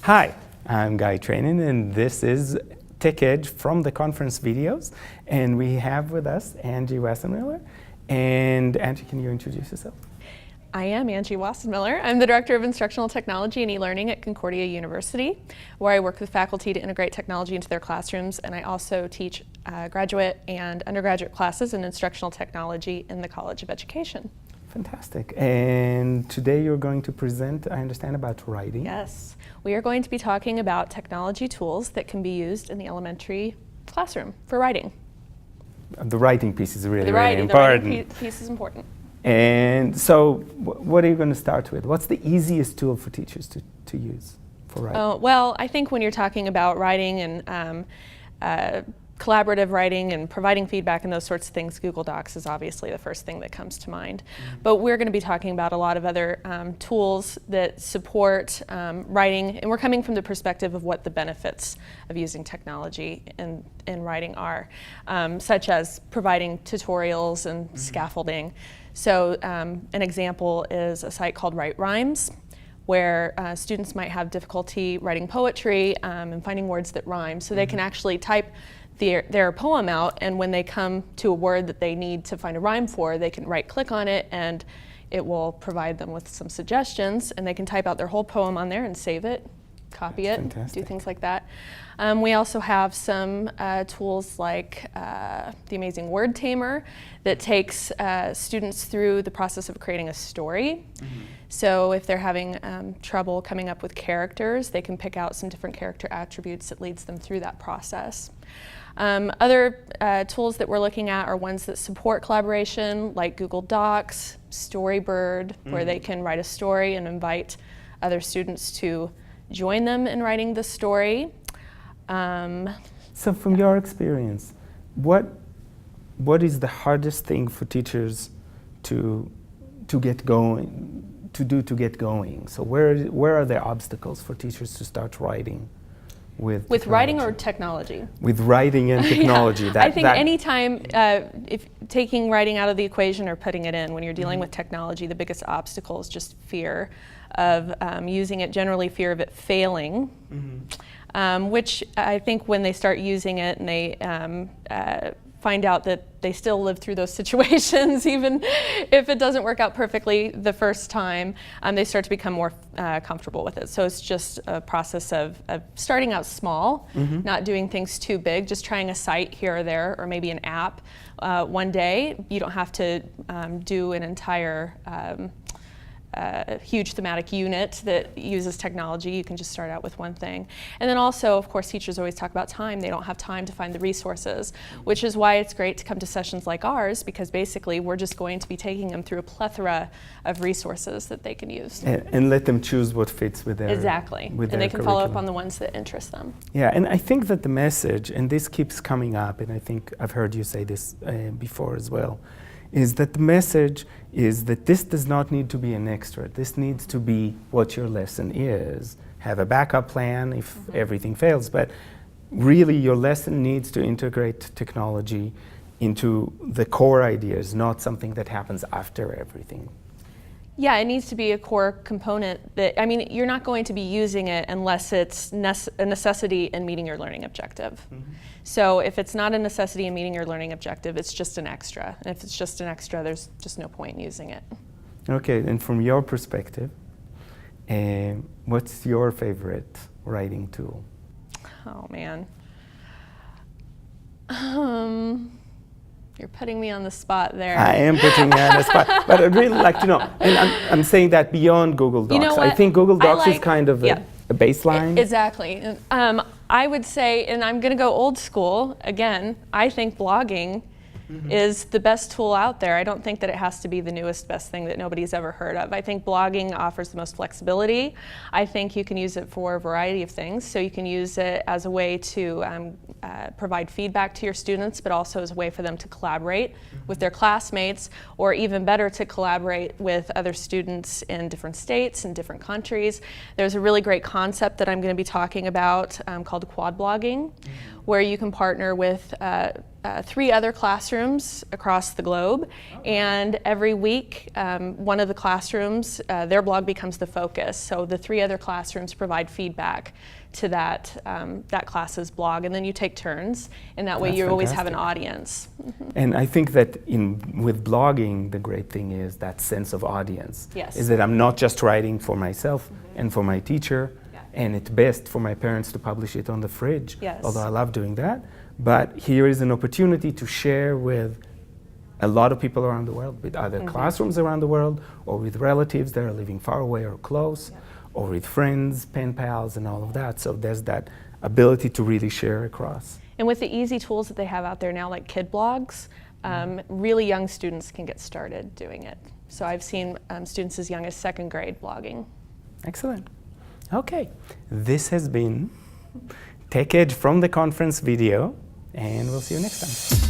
Hi, I'm Trainin, and this is Tech Edge from the conference videos. And we have with us Angie Wassenmiller. And Angie, can you introduce yourself? I am Angie Wassenmiller. I'm the Director of Instructional Technology and E-Learning at Concordia University, where I work with faculty to integrate technology into their classrooms, and I also teach graduate and undergraduate classes in instructional technology in the College of Education. Fantastic. And today you're going to present, I understand, about writing. Yes. We are going to be talking about technology tools that can be used in the elementary classroom for writing. The writing piece is really, really important. The writing piece is important. And so what are you going to start with? What's the easiest tool for teachers to use for writing? Well, I think when you're talking about writing and collaborative writing and providing feedback and those sorts of things, Google Docs is obviously the first thing that comes to mind. Mm-hmm. But we're going to be talking about a lot of other tools that support writing, and we're coming from the perspective of what the benefits of using technology in writing are, such as providing tutorials and scaffolding. So an example is a site called Write Rhymes, where students might have difficulty writing poetry and finding words that rhyme. So they can actually type their poem out, and when they come to a word that they need to find a rhyme for, they can right-click on it, and it will provide them with some suggestions, and they can type out their whole poem on there and save it, copy it, do things like that. We also have some tools like the amazing Word Tamer that takes students through the process of creating a story. Mm-hmm. So if they're having trouble coming up with characters, they can pick out some different character attributes that leads them through that process. Other tools that we're looking at are ones that support collaboration, like Google Docs, Storybird, where they can write a story and invite other students to join them in writing the story. So from your experience, what is the hardest thing for teachers to get going? So where are the obstacles for teachers to start writing with writing or technology? With writing and technology. Yeah. I think anytime, if taking writing out of the equation or putting it in, when you're dealing with technology, the biggest obstacle is just fear of using it, generally fear of it failing, which I think when they start using it and they find out that they still live through those situations, even if it doesn't work out perfectly the first time, they start to become more comfortable with it. So it's just a process of starting out small, not doing things too big, just trying a site here or there, or maybe an app one day. You don't have to do an entire huge thematic unit that uses technology. You can just start out with one thing. And then also, of course, teachers always talk about time. They don't have time to find the resources, which is why it's great to come to sessions like ours, because basically we're just going to be taking them through a plethora of resources that they can use. And let them choose what fits with their Exactly. With and their they can follow up on the ones that interest them. Yeah, and I think that the message, and this keeps coming up, and I think I've heard you say this before as well, is that the message is that this does not need to be an extra. This needs to be what your lesson is. Have a backup plan if everything fails, but really your lesson needs to integrate technology into the core ideas, not something that happens after everything. Yeah, it needs to be a core component that, I mean, you're not going to be using it unless it's a necessity in meeting your learning objective. So if it's not a necessity in meeting your learning objective, it's just an extra. And if it's just an extra, there's just no point in using it. Okay, and from your perspective, what's your favorite writing tool? Oh, man. You're putting me on the spot there. I am putting you on the spot, but I'd really like to know. And I'm saying that beyond Google Docs. You know I think Google Docs is kind of a baseline. Exactly. I would say, and I'm going to go old school again, I think blogging is the best tool out there. I don't think that it has to be the newest best thing that nobody's ever heard of. I think blogging offers the most flexibility. I think you can use it for a variety of things. So you can use it as a way to provide feedback to your students, but also as a way for them to collaborate with their classmates, or even better, to collaborate with other students in different states and different countries. There's a really great concept that I'm going to be talking about called quad blogging, where you can partner with 3 other classrooms across the globe, and every week one of the classrooms, their blog becomes the focus. So the 3 other classrooms provide feedback to that class's blog, and then you take turns, and that way That's you always have an fantastic. audience. And I think that with blogging, the great thing is that sense of audience. Yes. Is that I'm not just writing for myself and for my teacher, and it's best for my parents to publish it on the fridge, Yes. although I love doing that. But here is an opportunity to share with a lot of people around the world, with other classrooms around the world, or with relatives that are living far away or close, or with friends, pen pals, and all of that. So there's that ability to really share across. And with the easy tools that they have out there now, like kid blogs, really young students can get started doing it. So I've seen students as young as 2nd grade blogging. Excellent. Okay, this has been Tech Edge from the conference video, and we'll see you next time.